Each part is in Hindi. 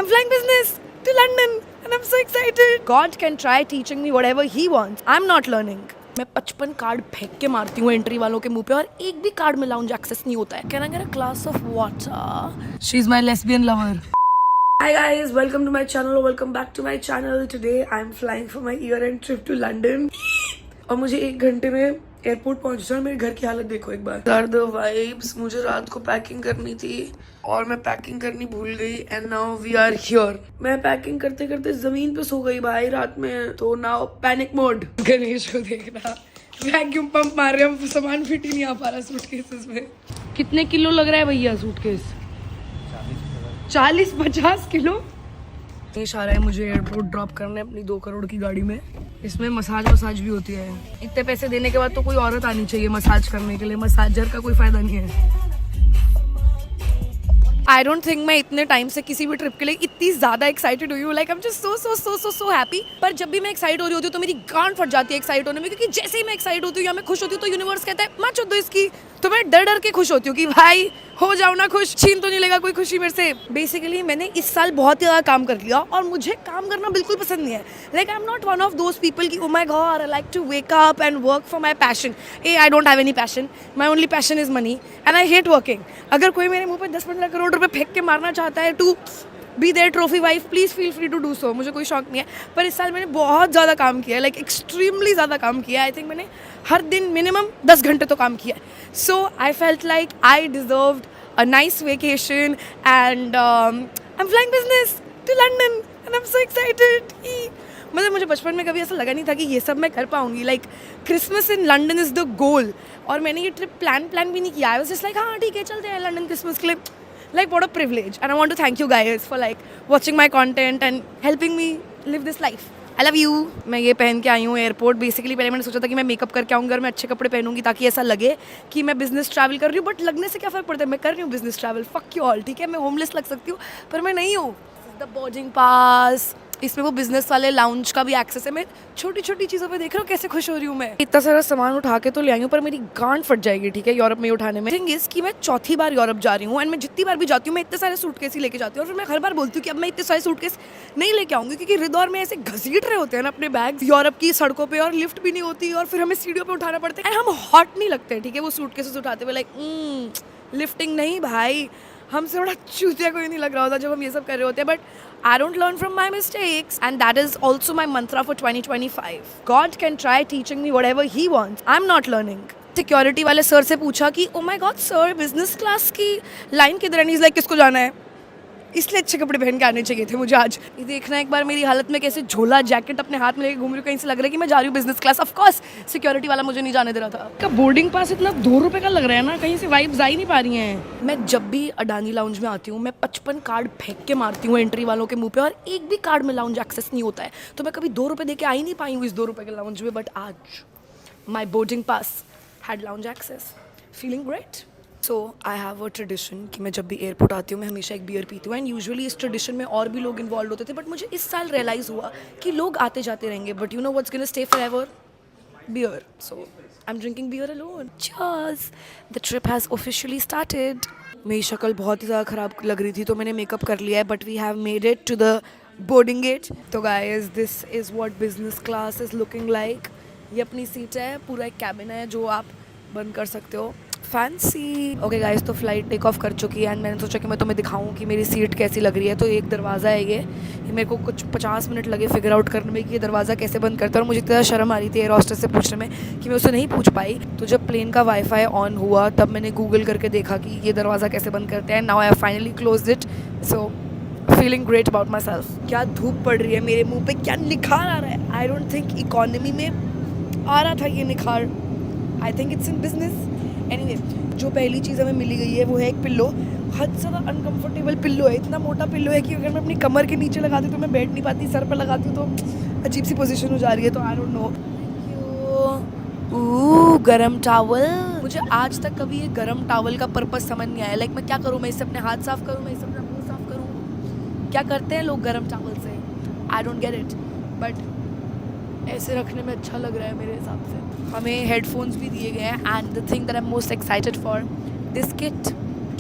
I'm flying business to London and I'm so excited. God can try teaching me whatever he wants. I'm not learning. मैं 55 कार्ड फेंक के मारती हूँ एंट्री वालों के मुंह पे और एक भी कार्ड में लाउंज एक्सेस नहीं होता है. Can I get a glass of water? She's my lesbian lover. Hi guys, welcome to my channel or welcome back to my channel. Today I'm flying for my year-end trip to London. और मुझे 1 घंटे में एयरपोर्ट पहुंचना है. मेरे घर की हालत देखो एक बार. दर्द वाइब्स. मुझे रात को पैकिंग करनी थी और मैं पैकिंग करनी भूल गई and now we are here. मैं पैकिंग करते करते जमीन पे सो गई भाई रात में. तो नाउ पैनिक मोड. गणेश को देखना वैक्यूम पंप मार रहे हैं. सामान फिट ही नहीं आ पा रहा सूटकेस में. कितने किलो लग रहा है भैया सूटकेस? 40-50 किलो. देश आ रहा है मुझे एयरपोर्ट ड्रॉप करने अपनी 2 करोड़ की गाड़ी में. इसमें मसाज भी होती है. इतने पैसे देने के बाद तो कोई औरत आनी चाहिए मसाज करने के लिए. मसाजर का कोई फायदा नहीं है. आई डोंट थिंक मैं इतने टाइम से किसी भी ट्रिप के लिए इतनी ज्यादा एक्साइटेड हुई हूँ. Like I am just so happy. पर जब भी मैं एक्साइट हो रही होती हूँ तो मेरी गांड फट जाती है एक्साइट होने में. क्योंकि जैसे ही मैं एक्साइट होती हूँ या मैं खुश होती हूँ तो यूनिवर्स कहता है मत चुद दो इसकी. तो मैं डर के खुश होती हूँ कि भाई हो जाओ ना खुश. छीन तो नहीं लेगा कोई खुशी मेरे से. बेसिकली मैंने इस साल बहुत ही ज़्यादा काम कर लिया और मुझे काम करना बिल्कुल पसंद नहीं है. Like I am not one of those people की oh my god I like to wake up and work for my passion. I don't have any passion. My only passion is money and I hate working. अगर कोई मेरे मुंह पे 10-15 करोड़ रुपए फेंक के मारना चाहता है to be their trophy wife, please feel free to do so. मुझे कोई शौक नहीं है. पर इस साल मैंने बहुत ज़्यादा काम किया है. लाइक एक्सट्रीमली ज़्यादा काम किया है. आई थिंक मैंने हर दिन मिनिमम 10 घंटे तो काम किया है. So I felt like I deserved a nice vacation and I'm flying business to London and I'm so excited. मतलब मुझे बचपन में कभी ऐसा लगा नहीं था कि ये सब मैं कर पाऊंगी. Like Christmas in London is the goal. और मैंने ये ट्रिप प्लान भी नहीं किया. आई वाज जस्ट लाइक हाँ ठीक है चलते हैं लंदन क्रिसमस के लिए. Like what a privilege and I want to thank you guys for like watching my content and helping me live this life. I love you. मैं ये पहन के आई हूँ एयरपोर्ट. बेसिकली पहले मैंने सोचा था कि मैं मेकअप करके आऊँगी और मैं अच्छे कपड़े पहनूंगी ताकि ऐसा लगे कि मैं बिजनेस ट्रैवल कर रही हूँ. बट लगने से क्या फ़र्क पड़ता है. मैं कर रही हूँ business travel. Fuck you all. ठीक है मैं होमलेस लग सकती हूँ पर मैं नहीं हूँ. The boarding pass. इसमें वो बिजनेस वाले लाउंज का भी एक्सेस है. मैं छोटी छोटी चीज़ों पे देख रहा हूँ कैसे खुश हो रही हूँ. मैं इतना सारा सामान उठा के तो ले आई हूँ पर मेरी गांड फट जाएगी. ठीक है यूरोप में उठाने में. थिंग इज कि मैं चौथी बार यूरोप जा रही हूँ एंड मैं जितनी बार भी जाती हूँ मैं इतने सारे सूटकेस ही लेके जाती हूँ. और फिर मैं हर बार बोलती हूँ कि अब मैं इतने सारे सूटकेस नहीं लेके आऊँगी क्योंकि रिदौर में ऐसे घसीट रहे होते हैं ना अपने बैग यूरोप की सड़कों पर. और लिफ्ट भी नहीं होती और फिर हमें सीढ़ियों पर उठाना पड़ता है. एंड हम हॉट नहीं लगते. ठीक है वो सूटकेसेस उठाते हुए लाइक लिफ्टिंग नहीं भाई. हमसे बड़ा चूतिया कोई नहीं लग रहा होता जब हम ये सब कर रहे होते हैं. But I don't learn from my mistakes and that is also my mantra for 2025. God can try teaching me whatever he wants. I'm not learning. Security वाले सर से पूछा कि oh my God sir business class की लाइन किधर है. लाइक किसको जाना है. इसलिए अच्छे कपड़े पहन के आने चाहिए थे मुझे आज. ये देखना एक बार मेरी हालत में कैसे झोला जैकेट अपने हाथ में लेके घूम रही हूँ. कहीं से लग रहा है कि मैं जा रही हूँ business class. Of course security वाला मुझे नहीं जाने दे रहा था. का बोर्डिंग पास इतना 2 रुपये का लग रहा है ना. कहीं से वाइब्स आ ही नहीं पा रही हैं. मैं जब भी अडानी लाउंज में आती हूँ मैं 55 कार्ड फेंक के मारती हूँ एंट्री वालों के मुंह पे और एक भी कार्ड में लाउंज एक्सेस नहीं होता है. तो मैं कभी 2 रुपये दे के आ ही नहीं पाई हूँ इस 2 रुपये के लाउंज में. बट आज my boarding pass had lounge access. Feeling great. So I have a tradition कि मैं जब भी एयरपोर्ट आती हूँ मैं हमेशा एक बियर पीती हूँ. एंड यूजुअली इस ट्रेडिशन में और भी लोग इन्वॉल्व होते थे. बट मुझे इस साल रियलाइज़ हुआ कि लोग आते जाते रहेंगे but you know what's gonna stay forever. Beer. So I am drinking beer alone. Cheers. The trip has officially started. मेरी शक्ल बहुत ही ज़्यादा ख़राब लग रही थी तो मैंने मेकअप कर लिया है. But we have made it to the boarding gate. तो guys this is what business class is looking like. ये अपनी सीट है. पूरा एक कैबिन है जो आप बंद कर सकते हो. फैंसी. ओके गाइस तो फ्लाइट टेक ऑफ कर चुकी है एंड मैंने सोचा कि मैं तुम्हें दिखाऊं कि मेरी सीट कैसी लग रही है. तो एक दरवाज़ा है ये मेरे को कुछ 50 मिनट लगे फिगर आउट करने में कि ये दरवाज़ा कैसे बंद करता है. और मुझे इतना शर्म आ रही थी एयर होस्टेस से पूछने में कि मैं उसे नहीं पूछ पाई. तो जब प्लेन का वाईफाई ऑन हुआ तब मैंने गूगल करके देखा कि ये दरवाज़ा कैसे बंद करते हैं. Now I have finally closed it. So feeling great about my self. क्या धूप पड़ रही है मेरे मुँह पर. क्या निखार आ रहा है. आई डोंट थिंक इकॉनमी में आ रहा था ये निखार. I think it's in business. Anyway जो पहली चीज़ हमें मिली गई है वो है एक पिल्लो. हद से ज़्यादा अनकंफर्टेबल पिल्लो है. इतना मोटा पिल्लो है कि अगर मैं अपनी कमर के नीचे लगाती हूँ तो मैं बैठ नहीं पाती. सर पर लगाती हूँ तो अजीब सी पोजीशन हो जा रही है. तो आई डोंट नो. गरम टावल. मुझे आज तक कभी ये गरम टावल का पर्पस समझ नहीं आया. लाइक मैं क्या करूँ. मैं इससे अपने हाथ साफ़ करूँ. मैं इससे अपना मुँह साफ़ करूँ. क्या करते हैं लोग गरम टावल से. I don't get it. But ऐसे रखने में अच्छा लग रहा है मेरे हिसाब से. हमें हेडफोन्स भी दिए गए हैं and the thing that I am most excited for this kit.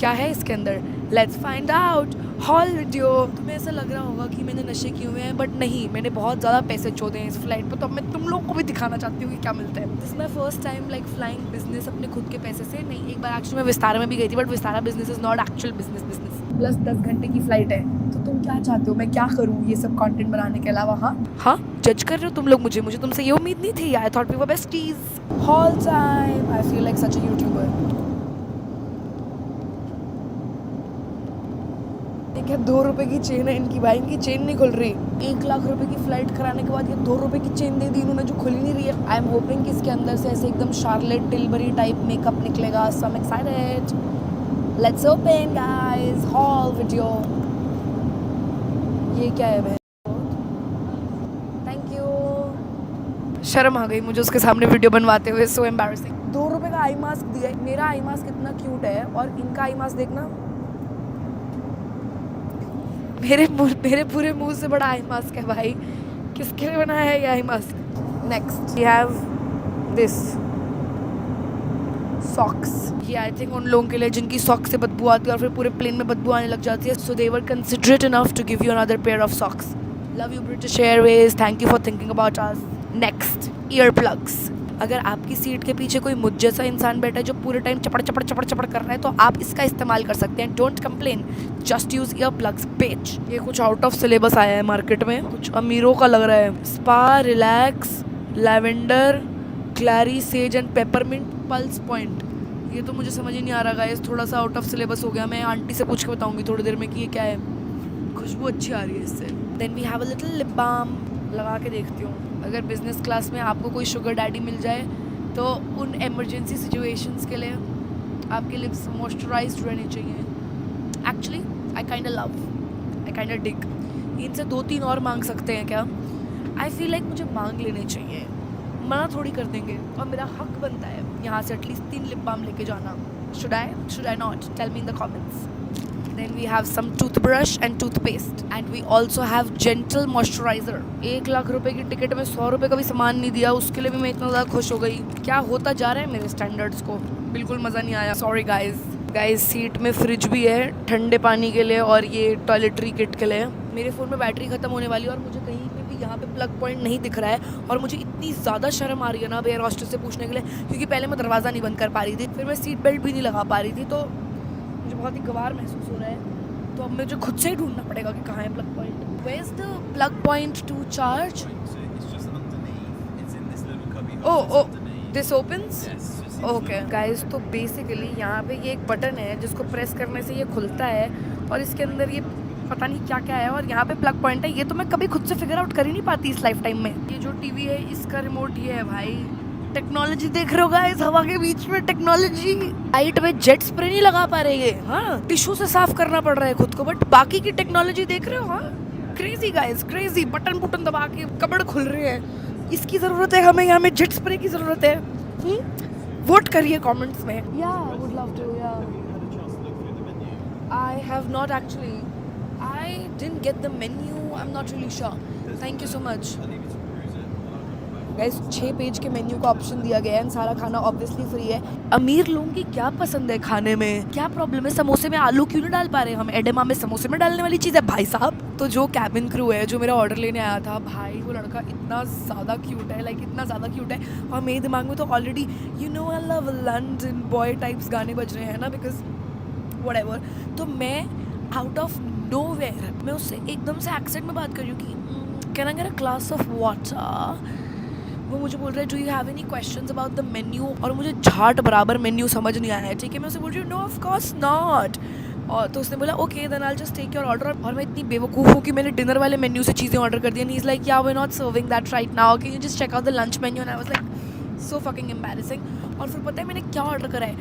क्या है इसके अंदर. Let's find out. Hall video. तुम्हें ऐसा लग रहा होगा कि मैंने नशे किए हुए हैं, बट नहीं, मैंने बहुत ज़्यादा पैसे चोदे हैं इस फ्लाइट पर। तो अब मैं तुम लोगों को भी दिखाना चाहती हूँ कि क्या मिलता है। This my first time like flying business अपने खुद के पैसे से। नहीं, एक बार एक्चुअली मैं विस्तारा में भी गई थी, but Vistara business is not actual business. Plus 10 घंटे की फ्लाइट है। तो तुम क्या चाहते हो मैं क्या करूँ ये सब कंटेंट बनाने के अलावा? हाँ, जज कर रहे हो तुम लोग मुझे तुमसे ये उम्मीद नहीं थी। I thought we were besties. Hall time. I feel like such a YouTuber. क्या 2 रुपए की चेन है इनकी भाई, इनकी चेन नहीं खुल रही। 1 लाख रुपए की फ्लाइट कराने के बाद ये 2 रुपए की चेन दे दी इन्होंने जो खुल ही नहीं रही है। आई एम होपिंग कि इसके अंदर से ऐसे एकदम शार्लेट टिलबरी टाइप मेकअप निकलेगा। So I am excited. Let's open guys haul video. ये क्या है भाई? Thank you. शर्म आ गई मुझे उसके सामने वीडियो बनवाते हुए। So embarrassing. 2 रुपए का आई मास्क दिया है। मेरा आई मास्क इतना क्यूट है और इनका आई मास्क देखना, मेरे पूरे मुंह से बड़ा आई मास्क है भाई। किसके लिए बनाया है ये eye mask? Next we have this socks. ये आई थिंक उन लोगों के लिए जिनकी सॉक्स से बदबू आती है और फिर पूरे प्लेन में बदबू आने लग जाती है। So they were considerate enough to give you another pair of socks. Love you British Airways, thank you for thinking about us. Next year plugs. अगर आपकी सीट के पीछे कोई मुझ जैसा इंसान बैठा है जो पूरे टाइम चपड़ चपड़ चपड़ चपड़ कर रहा है, तो आप इसका इस्तेमाल कर सकते हैं। Don't complain, just use ear plugs page. ये कुछ आउट ऑफ सिलेबस आया है मार्केट में, कुछ अमीरों का लग रहा है। Spa, relax, lavender, क्लैरी, says and peppermint pulse point. ये तो मुझे समझ ही नहीं आ रहा गाइस, थोड़ा सा आउट ऑफ सिलेबस हो गया। मैं आंटी से पूछ के बताऊंगी थोड़ी देर में कि ये क्या है। खुशबू अच्छी आ रही है इससे। Then we have a little lip balm, लगा के देखती हूँ। अगर बिजनेस क्लास में आपको कोई शुगर डैडी मिल जाए तो उन इमरजेंसी सिचुएशंस के लिए आपके लिप्स मॉइस्चराइज्ड रहने चाहिए। एक्चुअली आई काइंड ऑफ डिग। इनसे 2-3 और मांग सकते हैं क्या? आई फील लाइक मुझे मांग लेने चाहिए, मना थोड़ी कर देंगे। और मेरा हक बनता है यहाँ से एटलीस्ट 3 लिप बाम लेके जाना। Should I not? Tell me in the comments. Then we have some toothbrush and toothpaste and we also have gentle moisturizer। 1 lakh रुपए की टिकट में 100 रुपए का भी सामान नहीं दिया, उसके लिए भी मैं इतना ज़्यादा खुश हो गई। क्या होता जा रहा है मेरे स्टैंडर्ड्स को, बिल्कुल मज़ा नहीं आया। सॉरी गाइस सीट में फ्रिज भी है ठंडे पानी के लिए और ये टॉयलेटरी किट के लिए। मेरे फ़ोन में बैटरी ख़त्म होने वाली है और मुझे कहीं पे भी यहाँ पे प्लग पॉइंट नहीं दिख रहा है। और मुझे इतनी ज़्यादा शर्म आ रही है ना अब एयर हॉस्टेस से पूछने के लिए, क्योंकि पहले मैं दरवाज़ा नहीं बंद कर पा रही थी, फिर मैं सीट बेल्ट भी नहीं लगा पा रही थी, तो मुझे बहुत ही गवार महसूस हो रहा है। तो अब मुझे खुद से ही ढूंढना पड़ेगा कि कहाँ है plug point. Where is the plug point to charge? Oh this opens. Okay guys, तो बेसिकली यहाँ पे ये एक बटन है जिसको प्रेस करने से ये खुलता है और इसके अंदर ये पता नहीं क्या क्या है और यहाँ पे प्लग पॉइंट है। ये तो मैं कभी खुद से फिगर आउट कर ही नहीं पाती इस लाइफ टाइम में। ये जो टीवी है इसका रिमोट ये है भाई। टेक्नोलॉजी देख रहे हो गाइस, हवा के बीच में टेक्नोलॉजी। लाइट में जेट स्प्रे नहीं लगा पा रहे हैं, हाँ टिश्यू से साफ करना पड़ रहा है खुद को, बट बाकी की टेक्नोलॉजी देख रहे हो। हाँ क्रेजी गाइस क्रेजी। बटन बुटन दबा के कपड़ खुल रहे हैं। इसकी जरूरत है हमें, यहाँ में जेट स्प्रे की जरूरत है। वोट करिए कमेंट्स में। या would love to. Yeah I have not actually, I didn't get the menu, I am not really sure. Thank you so much guys. 6 page के मेन्यू का ऑप्शन दिया गया है। सारा खाना ऑब्वियसली फ्री है। अमीर लोगों की क्या पसंद है खाने में, क्या प्रॉब्लम है? समोसे में आलू क्यों नहीं डाल पा रहे हम? एडेमा में समोसे में डालने वाली चीज़ है भाई साहब। तो जो कैबिन क्रू है जो मेरा ऑर्डर लेने आया था भाई, वो लड़का इतना ज़्यादा क्यूट है, लाइक इतना ज़्यादा क्यूट है। और मेरे दिमाग में तो already you know I love London boy types गाने बज रहे हैं ना, बिकॉज व्हाटएवर। तो मैं आउट ऑफ नोवेयर मैं उससे एकदम से एक्सेंट में बात कर रही हूँ कि can I get a glass of water. वो मुझे बोल रहा है do you have any questions about the menu, और मुझे झाट बराबर मेन्यू समझ नहीं आया है। ठीक है, मैं उसे बोल रही हूँ नो ऑफ कोर्स नॉट। और तो उसने बोला okay then I will just take your order. और मैं इतनी बेवकूफ़ हूँ कि मैंने डिनर वाले मेन्यू से चीज़ें ऑर्डर कर दी। And he is like yeah we are not serving that right now, can you just check out the lunch menu. And I was like so fucking embarrassing. और फिर पता है मैंने क्या ऑर्डर करा है?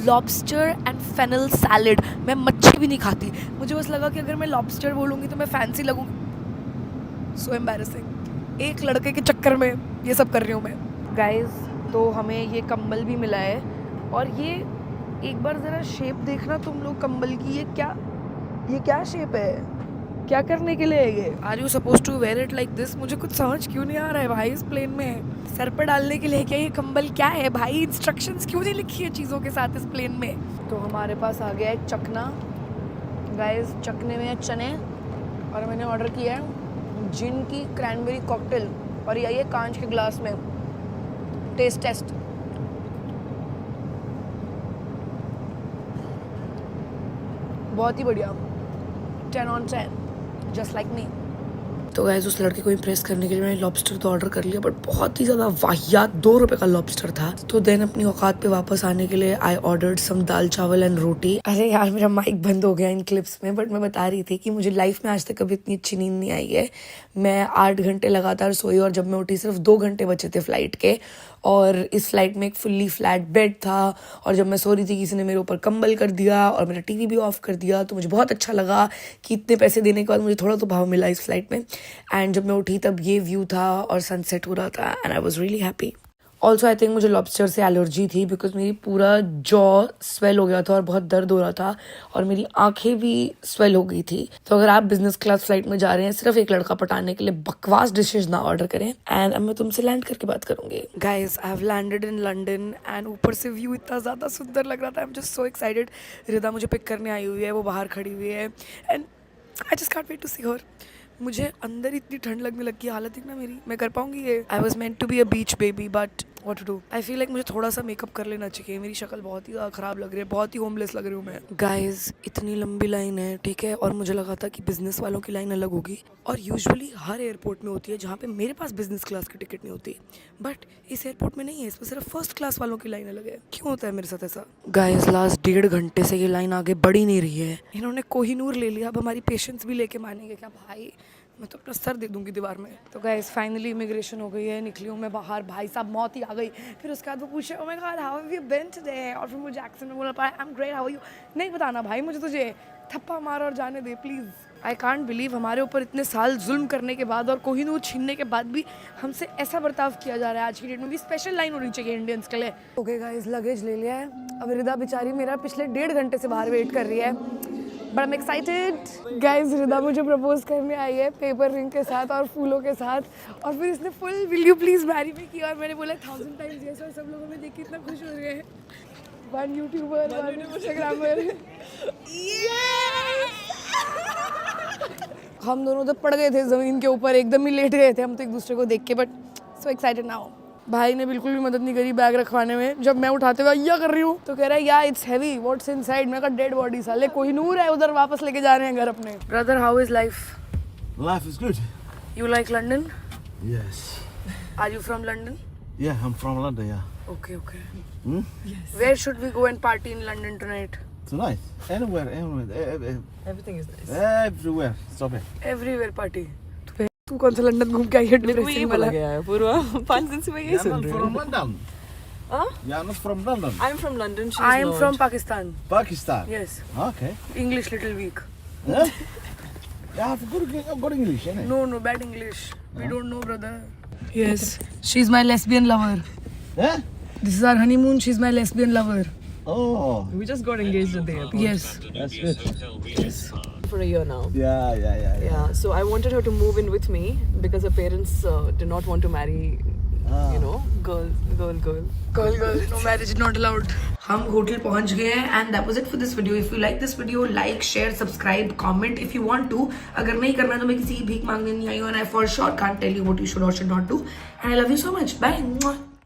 Lobster and fennel salad. मैं मच्छी भी नहीं खाती, मुझे बस लगा कि अगर मैं लॉबस्टर बोलूँगी तो मैं फैंसी लगूँगी। So embarrassing. एक लड़के के चक्कर में ये सब कर रही हूँ मैं गाइज। तो हमें ये कंबल भी मिला है और ये एक बार ज़रा शेप देखना तुम लोग कंबल की। ये क्या शेप है? क्या करने के लिए है ये? Are you suppose to wear it like this? मुझे कुछ समझ क्यों नहीं आ रहा है भाई इस प्लेन में। सर पर डालने के लिए क्या ये कंबल क्या है भाई? इंस्ट्रक्शंस क्यों नहीं लिखी है चीज़ों के साथ इस प्लेन में? तो हमारे पास आ गया है चकना गाइस चखने में चने और मैंने ऑर्डर किया है जिन की क्रैनबेरी कॉकटेल और ये आई है कांच के ग्लास में। टेस्ट बहुत ही बढ़िया, 10 on 10 जस्ट लाइक मी। तो गाइस उस लड़के को इम्प्रेस करने के लिए मैंने लॉबस्टर तो ऑर्डर कर लिया, बट बहुत ही ज़्यादा वाहियात 2 रुपए का लॉबस्टर था। तो देन अपनी औकात पे वापस आने के लिए आई ऑर्डर्ड सम दाल चावल एंड रोटी। अरे यार मेरा माइक बंद हो गया इन क्लिप्स में, बट मैं बता रही थी कि मुझे लाइफ में आज तक कभी इतनी अच्छी नींद नहीं आई है। मैं 8 घंटे लगातार सोई और जब मैं उठी सिर्फ 2 घंटे बचे थे फ्लाइट के, और इस फ्लाइट में एक फुल्ली फ्लैट बेड था और जब मैं सो रही थी किसी ने मेरे ऊपर कंबल कर दिया और मेरा टीवी भी ऑफ कर दिया। तो मुझे बहुत अच्छा लगा कि इतने पैसे देने के बाद मुझे थोड़ा तो भाव मिला इस फ्लाइट में। एंड जब मैं उठी तब ये व्यू था और सनसेट हो रहा था and I was really happy. Also I think मुझे लॉबस्टर से एलर्जी थी बिकॉज मेरी पूरा जॉ स्वेल हो गया था और बहुत दर्द हो रहा था और मेरी आंखें भी स्वेल हो गई थी। तो अगर आप बिजनेस क्लास फ्लाइट में जा रहे हैं सिर्फ एक लड़का पटाने के लिए बकवास डिशेज ना ऑर्डर करें। एंड अब मैं तुमसे लैंड करके बात करूंगी। Guys I have landed in London and ऊपर से व्यू इतना ज़्यादा सुंदर लग रहा था। I am just so excited. Rida मुझे पिक करने आई हुई है, वो बाहर खड़ी हुई है and I just can't wait to see her. मुझे अंदर इतनी ठंड लगने लगी, हालत देखना मेरी, मैं कर पाऊंगी ये? I was meant to be a beach baby but what to do. I feel like मुझे थोड़ा सा मेकअप कर लेना चाहिए। मेरी शक्ल बहुत ही ख़राब लग रही है, बहुत ही होमलेस लग रही हूँ मैं। गाइज इतनी लंबी लाइन है, ठीक है, और मुझे लगा था कि बिजनेस वालों की लाइन अलग होगी और यूजुअली हर एयरपोर्ट में होती है जहाँ पे मेरे पास बिजनेस क्लास की टिकट नहीं होती, बट इस एयरपोर्ट में नहीं है, इसमें सिर्फ फर्स्ट क्लास वालों की लाइन अलग है। क्यों होता है मेरे साथ ऐसा? गाइज लास्ट 1.5 घंटे से ये लाइन आगे बढ़ ही नहीं रही है। इन्होंने कोहिनूर ले लिया, अब हमारी पेशेंस भी लेके मानेंगे क्या भाई? मैं तो अपना सर दे दूंगी दीवार में। तो गाइस फाइनली इमिग्रेशन हो गई है, निकली हूँ मैं बाहर। भाई साहब मौत ही आ गई। फिर उसके बाद वो पूछे oh my god how have you been today, और फिर मुझे एक्सेंट में बोला I am great how are you. नहीं बताना भाई मुझे, तुझे थप्पा मार और जाने दे प्लीज़। आई कांट बिलीव हमारे ऊपर इतने साल जुल्म करने के बाद और कोहिनूर छीनने के बाद भी हमसे ऐसा बर्ताव किया जा रहा है। आज की डेट में भी स्पेशल लाइन होनी चाहिए इंडियंस के लिए। ओके गाइस लगेज ले लिया है, अब रिदा बेचारी मेरा पिछले 1.5 घंटे से बाहर वेट कर रही है, but I am excited. Guys Rida मुझे प्रपोज करने आई है पेपर रिंग के साथ और फूलों के साथ, और फिर इसने full will you please marry me किया और मैंने बोला 1000 टाइम्स यस, और सब लोगों ने देख के इतना खुश हो रहे हैं। 1 यूट्यूबर 1 इंस्टाग्रामर। हम दोनों तो पड़ गए थे जमीन के ऊपर, एकदम ही लेट गए थे हम तो एक दूसरे को देख के, बट सो एक्साइटेड नाउ। भाई ने बिल्कुल भी मदद नहीं करी बैग रखवाने में। जब मैं उठाते हुए या कर रही हूँ तो कह रहा है या इट्स हैवी, व्हाट्स इनसाइड। मैं कहा डेड बॉडी साले, कोहिनूर है उधर, वापस लेके जा रहे हैं घर अपने। Brother how is life? Life is good. You like London? Yes. Are you from London? Yeah, I'm from London, yeah. Okay okay. Hmm? Where should we go and party in London tonight? Tonight? Anywhere. Everything is nice. Everywhere. Stop it. Everywhere party. तू कौन सा लंदन घूम के आई है मेरे को ये डिप्रेसिंग बोला वाला? गया है पूर्वा 5 दिन से मैं यही You're सुन not रही from हूँ। London. Huh? You're not from London. I'm from London. She's I am not. From Pakistan. Pakistan. Yes, Okay. English little week. Huh? You have good English, innit? No, bad English. We don't know, brother. Yes, she's my lesbian lover. Huh? This is our honeymoon. She's my lesbian lover. Oh, We just got engaged at the airport. Yes. that's good. For a year now. Yeah. Yeah. So I wanted her to move in with me because her parents did not want to marry, girl. Girl, no marriage not allowed. हम होटल पहुंच गए हैं and that was it for this video. If you like this video, like, share, subscribe, comment if you want to. अगर नहीं करना तो मैं किसी की भीख मांगने नहीं आई हूं, and I for sure can't tell you what you should और should not do. And I love you so much. Bye.